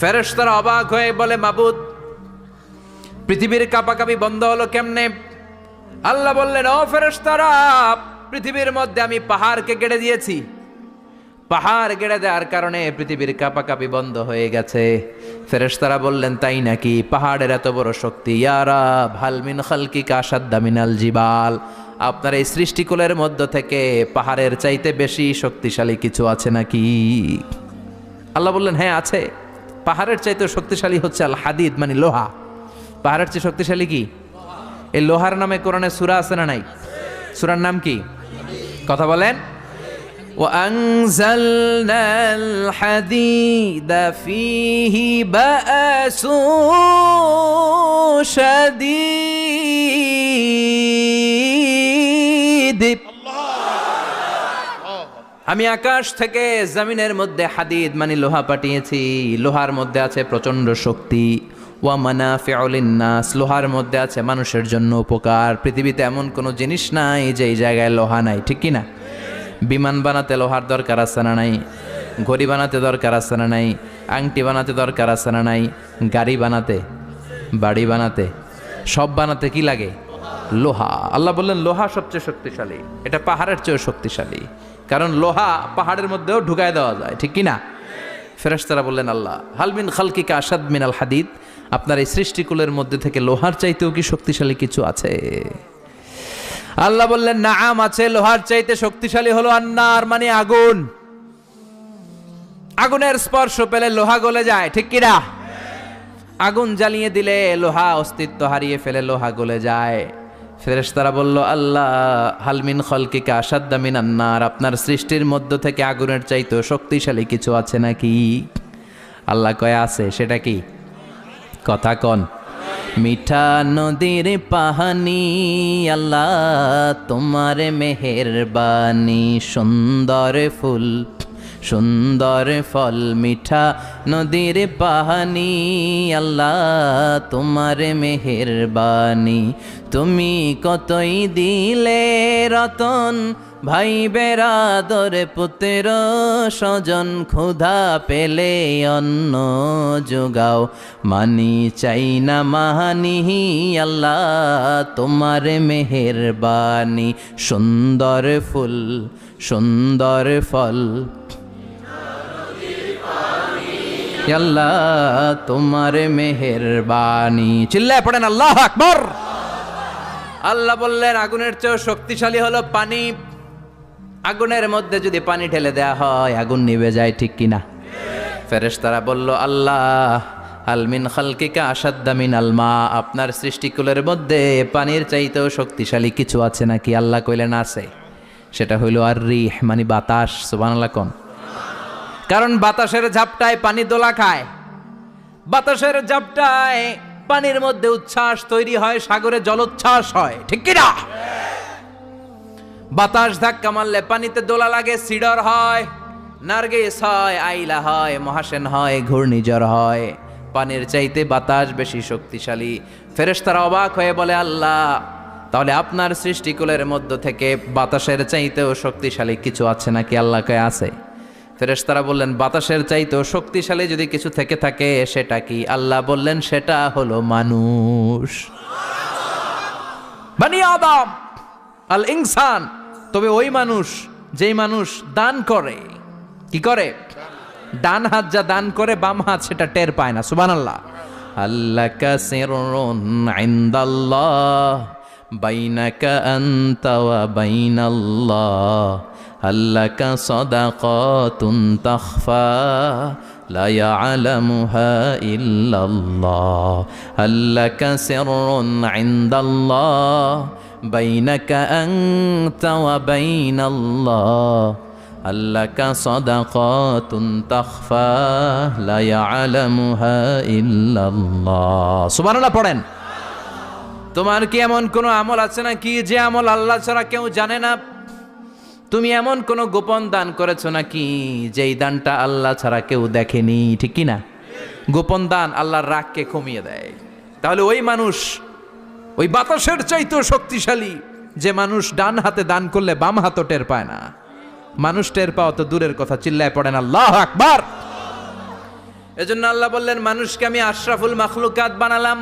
ফেরেশতারা অবাক হয়ে বলে, মাবুদ, পৃথিবীর কাঁপাকাঁপি বন্ধ হলো কেমনে? আল্লাহ বললেন, ও ফেরেশতারা, পৃথিবীর মধ্যে আমি পাহাড়কে গেড়ে দিয়েছি। পাহাড় গেড়ে দেওয়ার কারণে পৃথিবীর কাঁপাকাঁপি বন্ধ হয়ে গেছে। ফেরেশতারা বললেন, তাই নাকি? পাহাড়ের এত বড় শক্তি। ইয়া রাব, হাল মিন খালকিকা আশাদ্দা মিনাল জিবাল, আপনার এই সৃষ্টিকুলের মধ্য থেকে পাহাড়ের চাইতে বেশি শক্তিশালী কিছু আছে নাকি? আল্লাহ বললেন, হ্যাঁ আছে। পাহাড়ের চাইতে শক্তিশালী হচ্ছে আল হাদিদ, মানে লোহা। পাহাড়ের চেয়ে শক্তিশালী কি? এই লোহার নামে কোরআনে সূরা আছে না নাই? সূরার নাম কি? কথা বলেন। وأنزلنا الحديد فيه بأس شديد। আমি আকাশ থেকে জমিনের মধ্যে হাদিদ মানে লোহা পাঠিয়েছি। লোহার মধ্যে আছে প্রচন্ড শক্তি। ওয়া মানাফিউ লিন্নাস, লোহার মধ্যে আছে মানুষের জন্য উপকার। পৃথিবীতে এমন কোনো জিনিস নাই যে এই জায়গায় লোহা নাই, ঠিক কি না? বিমান বানাতে লোহার দরকার আছে না নাই? ঘড়ি বানাতে দরকার আছে না নাই? আংটি বানাতে দরকার আছে না নাই? গাড়ি বানাতে, বাড়ি বানাতে, সব বানাতে কি লাগে? লোহা। আল্লাহ বললেন লোহা সবচেয়ে শক্তিশালী। এটা পাহাড়ের চেয়েও শক্তিশালী, কারণ লোহা পাহাড়ের মধ্যেও ঢুকায় দেওয়া যায়, ঠিক কি না? ফেরেশতারা বললেন, আল্লাহ, হাল মিন খালকিকা আশাদ মিনাল হাদিদ, আপনার এই সৃষ্টিকুলের মধ্যে থেকে লোহার চাইতেও কি শক্তিশালী কিছু আছে? আল্লাহ বললেন, নাআম আছে। লোহার চাইতে শক্তিশালী হলো আন্নার, মানে আগুন। আগুনের স্পর্শ পেলে লোহা গলে যায়, ঠিক কি না? আগুন জ্বালিয়ে দিলে লোহা অস্তিত্ব হারিয়ে ফেলে, লোহা গলে যায়। ফেরেশতারা বলল, আল্লাহ, হাল মিন খালকিকা আশাদ্দা মিনান নার, আপনার সৃষ্টির মধ্য থেকে আগুনের চাইতেও শক্তিশালী কিছু আছে নাকি? আল্লাহ কয় আছে। সেটা কি? কথা কন। মিঠা নদীর পাহানি, আল্লাহ তোমার মেহেরবানি। সুন্দর ফুল, সুন্দর ফল, মিঠা নদীর পাহানি, আল্লাহ তোমার মেহেরবানি। তুমি কতই দিলে রতন, ভাই বেরাদর পুত্র স্বজন। ক্ষুধা পেলে অন্ন যোগাও, মানি চাই না মাহানি, আল্লাহ তোমার মেহেরবানি। সুন্দর ফুল, সুন্দর ফল, আল্লাহ তোমার মেহেরবানি। চিল্লায় পড়েন আল্লাহু আকবার। আল্লাহ বললেন, আগুনের চেয়ে শক্তিশালী হলো পানি। আগুনের মধ্যে যদি পানি ঢেলে দেয়া হয় আগুন নিভে যায়, ঠিক কিনা? ফেরেশতারা বলল, আল্লাহ, হাল মিন খালকিকা আশাদ্দা মিনাল মা, আপনার সৃষ্টিকুলের মধ্যে পানির চাইতেও শক্তিশালী কিছু আছে নাকি? আল্লাহ কইলেন, আছে। সেটা হইল আর রিহ, মানে বাতাস। সুবহানাল্লাহ কোন। কারণ বাতাসের ঝাপটায় পানি দোলা খায়। বাতাসের ঝাপটায় পানির মধ্যে উচ্ছ্বাস তৈরি হয়, সাগরে জলোচ্ছ্বাস হয়, ঠিক কি না? বাতাস ধাক্কা মারলে পানিতে দোলা লাগে, সিডর হয়, নার্গিস হয়, আইলা হয়, মহাসেন হয়, ঘূর্ণিঝড় হয়। পানির চাইতে বাতাস বেশি শক্তিশালী। ফেরেশতারা অবাক হয়ে বলে, আল্লাহ, তাহলে আপনার সৃষ্টিকুলের মধ্য থেকে বাতাসের চাইতেও শক্তিশালী কিছু আছে নাকি? আল্লাহ কয় আছে। ফেরেশতারা বললেন, বাতাসের চাইতেও শক্তিশালী যদি কিছু থেকে থাকে সেটা কি? আল্লাহ বললেন, সেটা হলো মানুষ, বনি আদম, আল ইনসান। তবে ওই মানুষ যেই মানুষ দান করে। কি করে? ডান হাত যা দান করে, বাম হাত সেটা টের পায় না। সুবহানাল্লাহ। আল্লাকা সিররুন ইনদাল্লাহ বাইনাকা আনতা ওয়া বাইনাল্লাহ, আল্লাকা সাদাকাতুন তাখফা লা ইয়ালামুহা ইল্লাল্লাহ, আল্লাকা সিররুন ইনদাল্লাহ বাইনাকা আনতা ওয়া বাইনাল্লাহ, আল্লাকা সাদাকাতুন তাখফা লা ইয়ালামুহা ইল্লাল্লাহ। সুবহানাল্লাহ পড়েন। তোমার কি এমন কোনো আমল আছে না কি যে আমল আল্লাহ ছাড়া কেউ জানে না? তুমি এমন কোনো গোপন দান করেছো নাকি যেই দানটা আল্লাহ ছাড়া কেউ দেখেনি, ঠিক কি না? গোপন দান আল্লাহর রাগকে কমিয়ে দেয়। তাহলে ওই মানুষ ওই বাতাসের চাইতেও শক্তিশালী যে মানুষ ডান হাতে দান করলে বাম হাতও টের পায় না। মানুষ টের পাওয়া তো দূরের কথা, চিল্লায় পড়েন আল্লাহু আকবার। এজন্য আল্লাহ বললেন, মানুষকে আমি আশরাফুল মাখলুকাত বানালাম,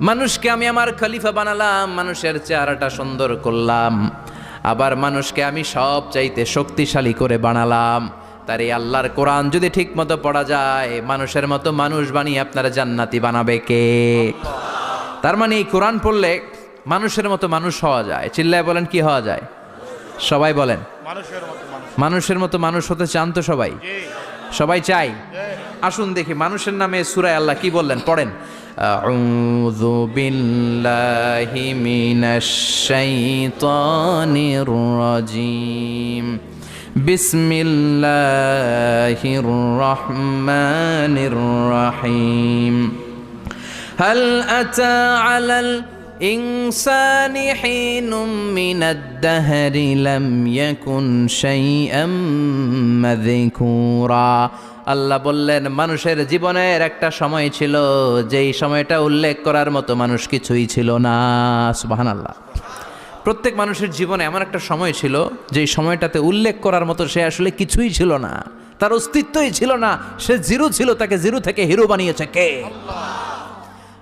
মানুষকে আমি আমার খলিফা বানালাম, মানুষের চেহারাটা সুন্দর করলাম, আবার মানুষকে আমি সব চাইতে শক্তিশালী করে বানালাম। তার এই আল্লাহর কোরআন যদি ঠিক মতো পড়া যায়, মানুষের মতো মানুষ বানিয়ে আপনারা জান্নাতি বানাবে কে? তার মানে এই কোরআন পড়লে মানুষের মতো মানুষ হওয়া যায়। চিল্লায় বলেন, কি হওয়া যায়? সবাই বলেন, মানুষের মতো মানুষ হতে চান তো সবাই? সবাই চাই? আসুন দেখি মানুষের নামে সূরায় আল্লাহ কি বললেন, পড়েন। আউযু বিল্লাহি মিনাশ শাইতানির রাজীম। বিসমিল্লাহির রহমানির রহিম। হাল আতা আলাল ইনসানি হিনুম মিনাদ দাহরি লাম ইয়াকুন শাইআম মাযকুরা। আল্লাহ বললেন, মানুষের জীবনের একটা সময় ছিল যেই সময়টা উল্লেখ করার মতো মানুষ কিছুই ছিল না। সুবহানাল্লাহ। প্রত্যেক মানুষের জীবনে এমন একটা সময় ছিল যেই সময়টাতে উল্লেখ করার মতো সে আসলে কিছুই ছিল না, তার অস্তিত্বই ছিল না, সে জিরো ছিল, তাকে জিরো থেকে হিরো বানিয়েছে কে?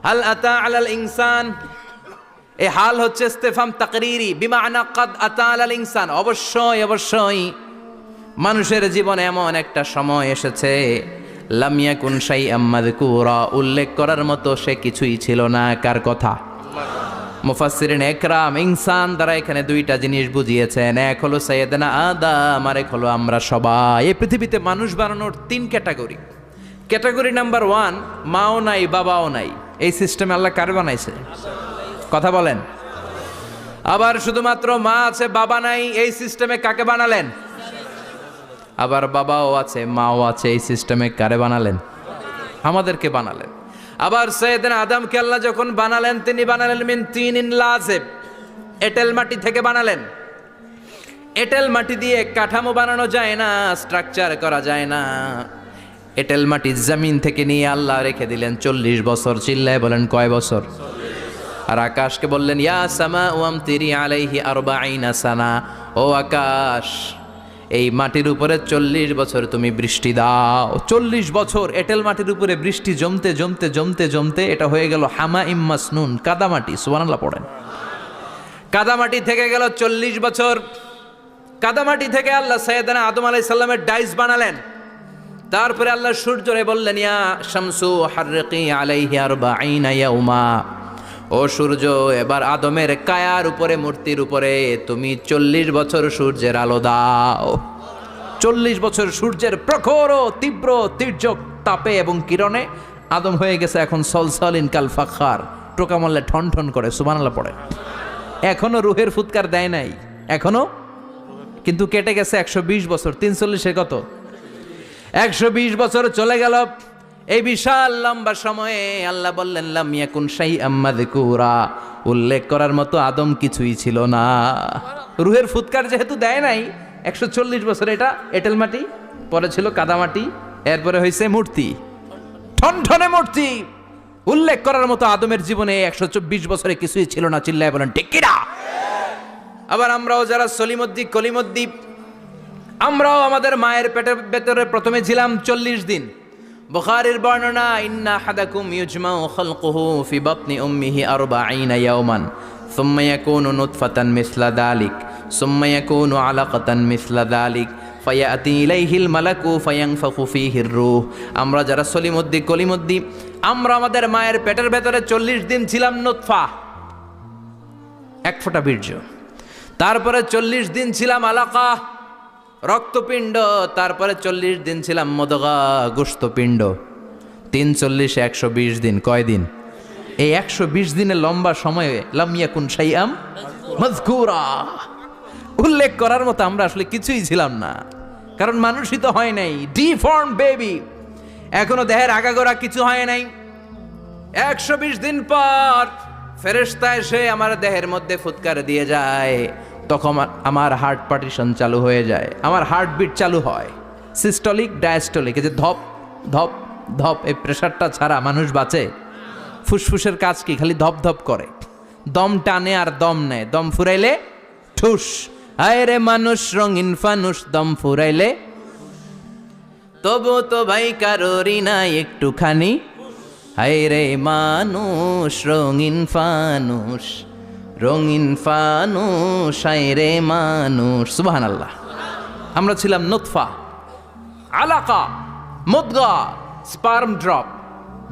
হাল আতা আলাল ইনসান, এই হাল হচ্ছে ইস্তেফাম তাকরীরি বিমানা কাদ আতা আলাল ইনসান। অবশ্যই অবশ্যই মানুষের জীবনে এমন একটা সময় এসেছে, লাম ইয়াকুন শাইআম মাযকুরা, উল্লেখ করার মতো সে কিছুই ছিল না। কার কথা? মুফাসসিরিন একরাম ইনসান দ্বারা এখানে দুইটা জিনিস বুঝিয়েছেন, এক হলো সাইয়েদনা আদম, আর এক হলো আমরা সবাই। এই পৃথিবীতে মানুষ বানানোর তিন ক্যাটাগরি। ক্যাটাগরি নাম্বার 1, মাও নাই বাবাও নাই। এই সিস্টেমে আল্লাহ কার বানাইছে? কথা বলেন। আবার শুধুমাত্র মা আছে বাবা নাই, এই সিস্টেমে কাকে বানালেন? আবার বাবাও আছে মাও আছে, এই সিস্টেমে কারে বানালেন? আমাদেরকে বানালেন। আবার সাইয়েদনা আদমকে আল্লাহ যখন বানালেন, তিনি বানালেন মিন তিনিন লাযিব, এঁটেল মাটি থেকে বানালেন। এঁটেল মাটি দিয়ে কাঠামো বানানো যায় না, স্ট্রাকচার করা যায় না। এঁটেল মাটি জমিন থেকে নিয়ে আল্লাহ রেখে দিলেন 40 বছর। চিল্লায় বলেন, কয় বছর? আর আকাশকে বললেন, ইয়া সামা ওয়ামতিরি আলাইহি 40 সানা, ও আকাশ এই মাটির উপরে 40 বছর তুমি বৃষ্টি দাও। 40 বছর এঁটেল মাটির উপরে বৃষ্টি জমতে জমতে জমতে জমতে এটা হয়ে গেল হামাইম মাসনুন, কাদামাটি। সুবহানাল্লাহ পড়েন। কাদামাটি থেকে গেল 40 বছর। কাদামাটি থেকে আল্লাহ সাইয়েদনা আদম আলাইহিস সালামের ডাইস বানালেন। তারপরে আল্লাহ সূর্যরে বললেন, ইয়া শামসু হাররিকি আলাইহি 40 ইয়াউমা, ও সূর্য এবার আদমের কায়ার উপরে, মূর্তির উপরে তুমি 40 বছর সূর্যের আলো দাও। 40 বছর সূর্যের প্রখর ও তীব্র তির্যক তাপে এবং কিরণে আদম হয়ে গেছে এখন সলসলিন কাল ফাখার, টোকা মারলে ঠন ঠন করে। সুবহানাল্লাহ পড়ে। এখনো রুহের ফুৎকার দেয় নাই এখনো, কিন্তু কেটে গেছে 120 বছর। 340 কত? 120 বছর চলে গেল। এই বিশাল লম্বা সময়ে আল্লাহ বললেন, লাম ইয়াকুন শাইআম মাযকুরা, উল্লেখ করার মতো আদম কিছুই ছিল না। রুহের ফুৎকার যেহেতু দেয় নাই 140 বছর, এটা এঁটেল মাটি, পরে ছিল কাদামাটি, এরপরে হয়েছে মূর্তি, ঠনঠনে মূর্তি। উল্লেখ করার মতো আদমের জীবনে 124 বছরে কিছুই ছিল না। চিল্লায় বলেন, ঠিক কি না? আবার আমরাও যারা সলিমুদ্দিন কলিমুদ্দিন, আমরাও আমাদের মায়ের পেটের ভেতরে প্রথমে ছিলাম 40 দিন। বুখারীর বর্ণনা, ইন্না হাদাকুম ইউজমাউ খালকুহু ফি বাতনি উম্মিহি 40 ইয়াওমান সুম্মা ইয়াকুনু নুতফাতান মিসলা যালিক সুম্মা ইয়াকুনু আলাকাতান মিসলা যালিক ফায়াতি ইলাইহিল মালাকু ফায়ানফাখু ফীহির রূহ। আমরা যারা সলিমুদ্দিন কলিমুদ্দিন, আমরা আমাদের মায়ের পেটের ভেতরে 40 দিন ছিলাম নুতফা, এক ফোঁটা বীর্য। তারপরে 40 দিন ছিলাম আলাকা, রক্তপিণ্ড। তারপরে 40 দিন ছিলাম মুদগা, গোশতপিণ্ড। 340 120 দিন। কয় দিন? এই 120 দিনের লম্বা সময়ে লাম ইয়াকুন শাইআম মাযকুরা, উল্লেখ করার মতো আমরা আসলে কিছুই ছিলাম না। কারণ মানুষই তো হয় নাই, ডিফর্ম বেবি, এখনো দেহের আগাগোড়া কিছু হয় নাই। 120 দিন পর ফেরেশতা এসে আমার দেহের মধ্যে ফুৎকার দিয়ে যায়, তখন আমার হার্ট পার্টিশন চালু হয়ে যায়, আমার হার্টবিট চালু হয়, সিস্টলিক ডায়াস্টলিক, এই যে ধপ ধপ ধপ, এই প্রেশারটা ছাড়া মানুষ বাঁচে? ফুসফুসের কাজ কি? খালি ধপ ধপ করে, দম টানে আর দম নেয়, দম ফুরাইলে ঠুস। হায় রে মানুষ রঙিন ফানুষ, দম ফুরাইলে তবু তো ভাই কারোরই নাই একটুখানি। হায় রে মানুষ রঙিন ফানুষ, রঙিন ফানুষ, হায় রে মানুষ। সুবহানাল্লাহ। আমরা ছিলাম নুতফা, আলাকা, মুদগা, sperm drop,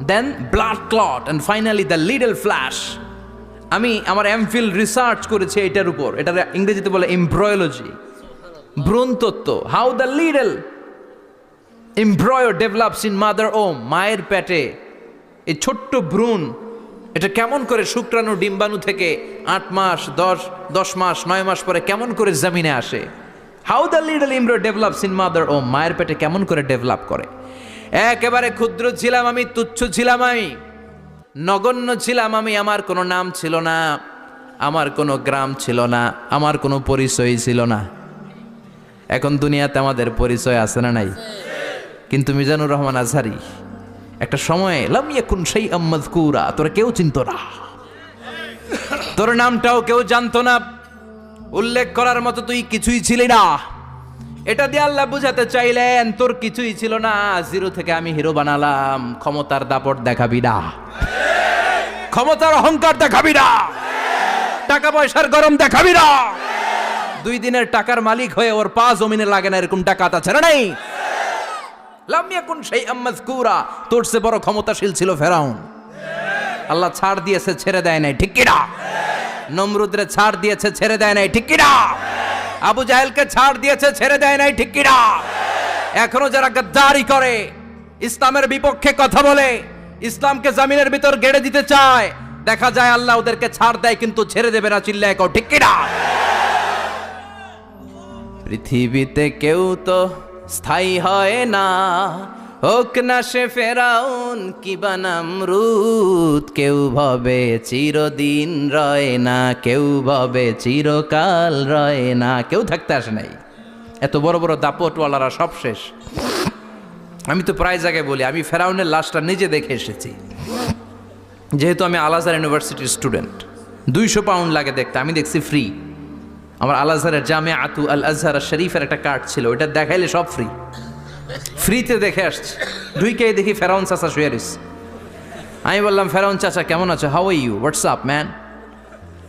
then blood clot, and finally the little flesh. আমি আমার এমফিল রিসার্চ করেছি এটার উপর, এটার ইংরেজিতে বলে এমব্রয়োলজি, ভ্রূণ তত্ত্ব। How the little এমব্রয়ো develops in mother ওম, মায়ের পেটে এই ছোট্ট ভ্রূণ, এটা কেমন করে শুক্রাণু ডিম্বাণু থেকে 8 মাস 10 মাস 9 মাস পরে কেমন করে জমিনে আসে। How the little এমব্রয়ো develops in mother ওম, মায়ের পেটে কেমন করে ডেভেলপ করে। একেবারে ক্ষুদ্র ছিলাম আমি, তুচ্ছ ছিলাম আমি, নগণ্য ছিলাম আমি, আমার কোনো নাম ছিল না, আমার কোনো গ্রাম ছিল না, আমার কোনো পরিচয় ছিল না। এখন দুনিয়াতে আমাদের পরিচয় আছে না নাই? কিন্তু মিজানুর রহমান আজহারি একটা সময়ে লাম ইয়াকুন শাইআম মাযকুরা, তোরা কেউ চিনতো না, তোর নামটাও কেউ জানতো না, উল্লেখ করার মতো তুই কিছুই ছিলি না। এটা দিয়ে আল্লাহ বুঝাতে চাইলেন তোর কিছুই ছিল না, জিরো থেকে আমি হিরো বানালাম। ক্ষমতার দাপট দেখাবি না, ক্ষমতার অহংকার দেখাবি না, টাকা পয়সার গরম দেখাবি না। 2 দিনের টাকার মালিক হয়ে ওর পা জমিনে লাগে না, এরকম টাকা তা ছেড়ে নাই। লাম ইয়াকুন শাইআম মাযকুরা, তোর চেয়ে বড় ক্ষমতাশীল ছিল ফেরাউন। আল্লাহ ছাড় দিয়েছে, ছেড়ে দেয় নাই, ঠিক কি না? নমরুদরে ছাড় দিয়েছে, ছেড়ে দেয় নাই, ঠিক কি না? আবু জাহেলকে ছাড় দিয়েছে, ছেড়ে দেয় নাই, ঠিক কি না? এখনো যারা গাদ্দারি করে, ইসলামের বিপক্ষে কথা বলে, ইসলামকে জমিনের ভিতর গেড়ে দিতে চায়, দেখা যায় আল্লাহ ওদেরকে ছাড় দেয়, কিন্তু ছেড়ে দেবে না। চিল্লায় কও ঠিক কি না? পৃথিবীতে কেউ তো স্থায়ী হয় না, হোক না সে ফেরাউন কিবা নমরুদ, কেউ ভাবে চিরদিন রয় না, কেউ ভাবে চিরকাল রয় না। কেউ থাকতে আসে নাই, এত বড় বড় দাপটওয়ালারা সব শেষ। আমি তো প্রায় জায়গায় বলি, আমি ফেরাউনের লাশটা নিজে দেখে এসেছি, যেহেতু আমি আল আজহার ইউনিভার্সিটির স্টুডেন্ট। 200 পাউন্ড লাগে দেখতে, আমি দেখছি ফ্রি। আমার আল আজহারের জামিআতু আল আজহার শরীফের একটা কার্ড ছিল, ওইটা দেখাইলে সব ফ্রি, ফ্রিতে দেখে আসছি। ঢুইকে দেখি ফেরাউন চাচা শুয়ে রয়েছে। আমি বললাম, ফেরাউন চাচা কেমন আছো? How are you, what's up man?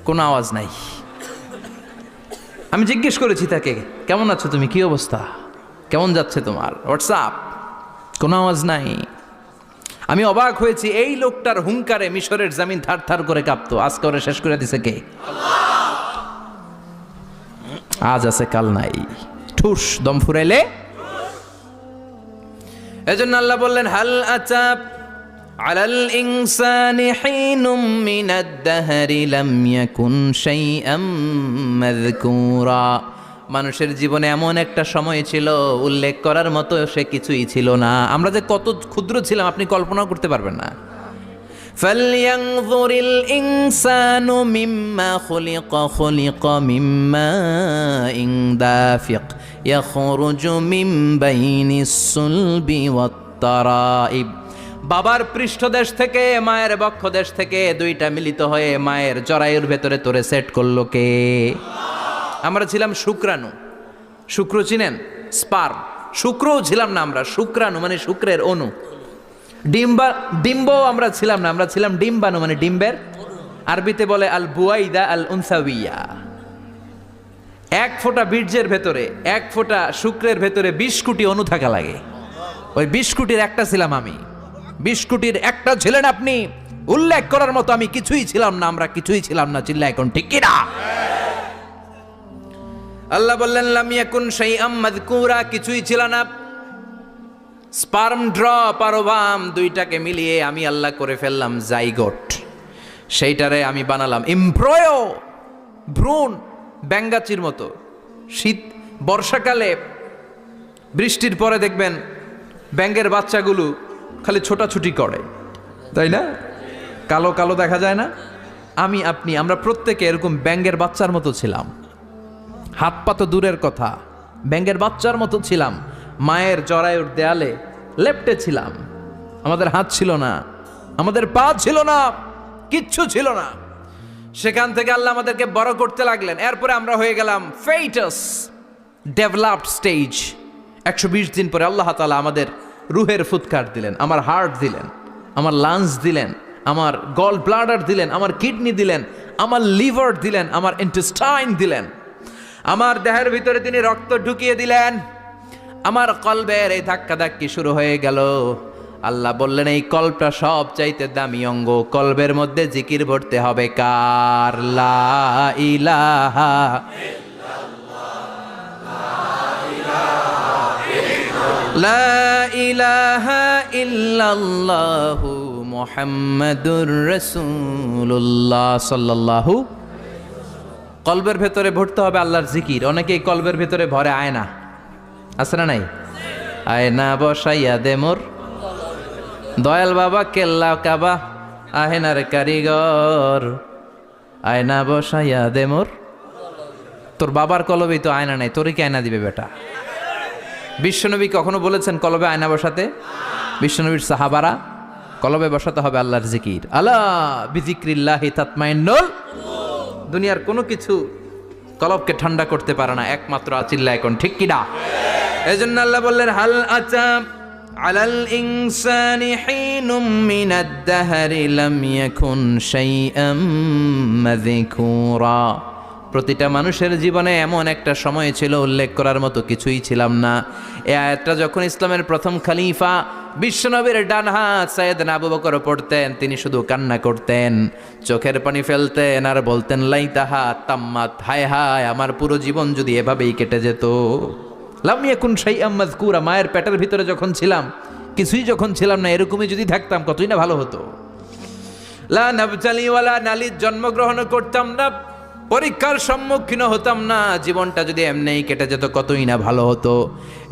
কোনো আওয়াজ নাই। আমি জিজ্ঞেস করেছি তাকে, কেমন আছো তুমি, কি অবস্থা, কেমন যাচ্ছে তোমার, হোয়াটস আপ? কোনো আওয়াজ নাই। আমি অবাক হয়েছি, এই লোকটার হুঙ্কারে মিশরের জমিন থার থার করে কাঁপতো, আজকে ওরা শেষ করে দিছে কে? আজ আছে কাল নাই, ঠুস, দম ফুরাইলে। এজন্য আল্লাহ বললেন, হাল আতাব আলাল ইনসানি হিনুম মিনাদ দাহরি লাম ইয়াকুন শাইআম মাযকুরা। মানুষের জীবনে এমন একটা সময় ছিল, উল্লেখ করার মতো সে কিছুই ছিল না। আমরা যে কত ক্ষুদ্র ছিলাম আপনি কল্পনাও করতে পারবেন না। ফালইয়ানযুরিল ইনসানু মিম্মা খুলিকা মিম্মা ইন দাফিক ইয়াখরুজু মিন বাইনিস সুলবি ওয়াত তারাইব। বাবার পৃষ্ঠদেশ থেকে, মায়ের বক্ষদেশ থেকে দুইটা মিলিত হয়ে মায়ের জরায়ুর ভেতরে তোরে সেট করলো কে? আমরা ছিলাম শুক্রাণু। শুক্র চিনেন? স্পার্ম। শুক্রও ছিলাম না আমরা, শুক্রাণু মানে শুক্রের অণু। ডিম্ব আমরা ছিলাম না, আমরা ছিলাম ডিম্বাণু মানে ডিম্বের, আরবিতে বলে আল বুয়াইদা আল উনসাউইয়া। 1 ফোঁটা বীর্যের ভেতরে, 1 ফোঁটা শুক্রের ভেতরে 20 কোটি অণু থাকা লাগে। ওই 20 কোটির একটা ছিলাম আমি, 20 কোটির একটা ছিলেন আপনি। উল্লেখ করার মতো আমি কিছুই ছিলাম না, আমরা কিছুই ছিলাম না। চিল্লা এখন ঠিক কি না? আল্লাহ বললেন, লাম ইয়াকুন শাইআম মাযকুরা, কিছুই ছিল না। স্পার্ম ড্রপ আর ওভাম দুইটাকে মিলিয়ে আমি আল্লাহ করে ফেললাম জাইগোট। সেইটারে আমি বানালাম এমব্রয়ো, ভ্রূণ, ব্যাঙ্গাচির মতো। শীত বর্ষাকালে বৃষ্টির পরে দেখবেন ব্যাঙের বাচ্চাগুলো খালি ছোটাছুটি করে, তাই না? কালো কালো দেখা যায় না? আমরা প্রত্যেকে এরকম ব্যাঙের বাচ্চার মতো ছিলাম। হাত পা তো দূরের কথা, ব্যাঙের বাচ্চার মতো ছিলাম। মায়ের জরায়ুর দেয়ালে লেপ্টে ছিলাম। আমাদের হাত ছিল না, আমাদের পা ছিল না, কিচ্ছু ছিল না। সেখান থেকে আল্লাহ আমাদেরকে বড় করতে লাগলেন। এরপরে আমরা হয়ে গেলাম ফেটাস, ডেভেলপড স্টেজ। 120 দিন পরে আল্লাহ তাআলা আমাদের রুহের ফুৎকার দিলেন, আমার হার্ট দিলেন, আমার লাংস দিলেন, আমার গল ব্লাডার দিলেন, আমার কিডনি দিলেন, আমার লিভার দিলেন, আমার ইন্টেস্টাইন দিলেন, আমার দেহের ভিতরে তিনি রক্ত ঢুকিয়ে দিলেন। আমার কলবের এই ধাক্কাধাক্কি শুরু হয়ে গেল। আল্লাহ বললেন, এই কলবটা সব চাইতে দামি অঙ্গ, কলবের মধ্যে জিকির ভরতে হবে কার? লা ইলাহা লা ইলাহা ইল্লাল্লাহু মুহাম্মাদুর রাসূলুল্লাহ সাল্লাল্লাহু। কলবের ভেতরে ভরতে হবে আল্লাহর জিকির। অনেকেই কলবের ভেতরে ভরে আয়না, আছে না নাই? আয়না বসাইয়া দে মোর দয়াল বাবা, কেল্লা কাবা আহেনার কারিগর, আয়না বসাইয়া দে মোর। তোর বাবার কলবেই তো আয়না নাই, তোরে কি আয়না দিবে বেটা? বিশ্বনবী কখনো বলেছেন কলবে আয়না বসাতে? বিশ্বনবীর সাহাবারা কলবে বসাতে হবে আল্লাহর জিকির। আলা বিযিক্রিল্লাহি তাতমাইন্নুল। দুনিয়ার কোনো কিছু কলবকে ঠান্ডা করতে পারে না, একমাত্র আচিল্লা এখন, ঠিক কিনা? এজন্য আল্লাহ বললেন, হাল আতা আলাল ইনসানি হিনুম মিনাদ দাহরি লাম ইয়াকুন শাইআম মাযকুরা। প্রতিটা মানুষের জীবনে এমন একটা সময় ছিল উল্লেখ করার মতো কিছুই ছিলাম না। এই আয়াতটা যখন ইসলামের প্রথম খলিফা বিশ্বনবীর ডান হাত সাইয়েদনা আবু বকর পড়তেন, তিনি শুধু কান্না করতেন, চোখের পানি ফেলতেন আর বলতেন, লাইতাহা তাম্মাত, হায় হায় আমার পুরো জীবন যদি এভাবেই কেটে যেত। লাম ইয়াকুন শাইআম মাযকুরা, মায়ের পেটের ভিতরে যখন ছিলাম, কিছুই যখন ছিলাম না, এরকমই যদি থাকতাম কতই না ভালো হতো। লা নাবতালি ওয়ালা নালিদ, জন্মগ্রহণ করতাম না, পরীক্ষার সম্মুখীন হতাম না, জীবনটা যদি এমনিই কেটে যেত কতই না ভালো হতো।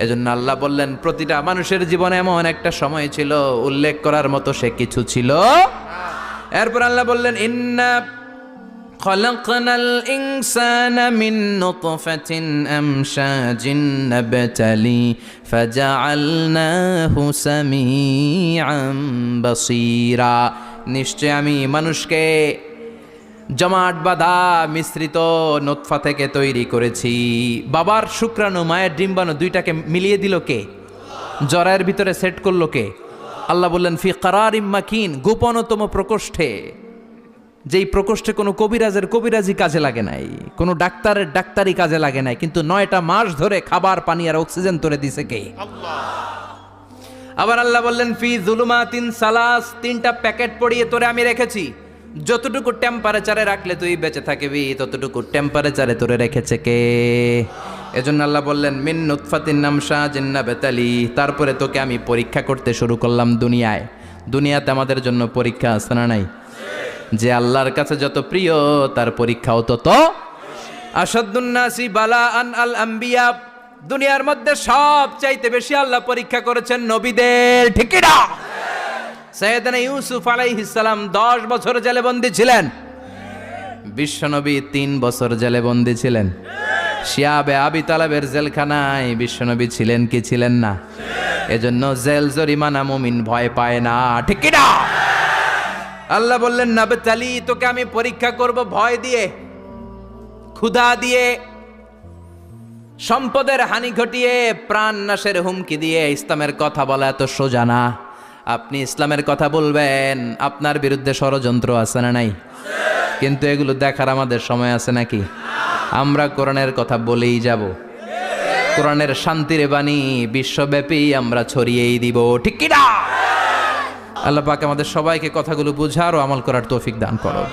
এজন্য আল্লাহ বললেন, প্রতিটা মানুষের জীবনে এমন একটা সময় ছিল উল্লেখ করার মতো সে কিছু ছিল। এরপর আল্লাহ বললেন, ইন্না খলাকনাল ইনসানা মিন নুতফাতিন আমশাজিন নাবতালি ফাজআলনাহু সামিআন বাসীরা। নিশ্চয় আমি মানুষকে জমাট বাঁধা মিশ্রিত নুতফা থেকে তৈরি করেছি। বাবার শুক্রাণু মায়ের ডিম্বাণু দুইটাকে মিলিয়ে দিল কে? জরায়ের ভিতরে সেট করলো কে? আল্লাহ বললেন, ফি কারারিম মাকিন, গোপনতম প্রকোষ্ঠে, যেই প্রকোষ্ঠে কোনো কবিরাজি কাজে লাগে নাই, কোনো ডাক্তারের ডাক্তারি কাজে লাগে নাই, কিন্তু 9টা মাস ধরে খাবার পানি আর অক্সিজেন তোরে দিছে কে? আবার আল্লাহ বললেন, ফি যুলুমাতিন সালাস, 3টা প্যাকেট পড়িয়ে তোরে আমি রেখেছি, যতটুকু টেম্পারেচারে রাখলে তুই বেঁচে থাকবি ততটুকু টেম্পারেচারে তোরে রেখেছে কে? এজন্য আল্লাহ বললেন, মিন নুতফাতিন আমশাজিন নাবতালি, তারপরে তোকে আমি পরীক্ষা করতে শুরু করলাম দুনিয়ায়। দুনিয়াতে আমাদের জন্য পরীক্ষা আছে না নাই? যে আল্লাহর কাছে যত প্রিয় তার পরীক্ষাও তত। আসাদুন নাসি বালাআন আল আম্বিয়া, দুনিয়ার মধ্যে সব চাইতে বেশি আল্লাহ পরীক্ষা করেছেন নবীদের, ঠিক কি না? সাইয়েদনা ইউসুফ আলাইহিস সালাম 10 বছর জেলে বন্দী ছিলেন, বিশ্বনবী 3 বছর জেলে বন্দী ছিলেন। শিয়াবে আবি তালেবের জেলখানায় বিশ্বনবী ছিলেন কি ছিলেন না? এজন্য জেল জরিমানা মুমিন ভয় পায় না, ঠিক কি না? আল্লাহ বললেন, নাবতালি, তোকে আমি পরীক্ষা করব ভয় দিয়ে, ক্ষুধা দিয়ে, সম্পদের হানি ঘটিয়ে, প্রাণ নাশের হুমকি দিয়ে। ইসলামের কথা বলা এত সোজা না। আপনি ইসলামের কথা বলবেন, আপনার বিরুদ্ধে ষড়যন্ত্র আছে না নাই? কিন্তু এগুলো দেখার আমাদের সময় আছে নাকি? আমরা কোরআনের কথা বলেই যাব, কোরআনের শান্তির বাণী বিশ্বব্যাপী আমরা ছড়িয়েই দিব, ঠিক কি না? আল্লাহ পাক আমাদের সবাইকে কথাগুলো বুঝার ও আমল করার তৌফিক দান করো।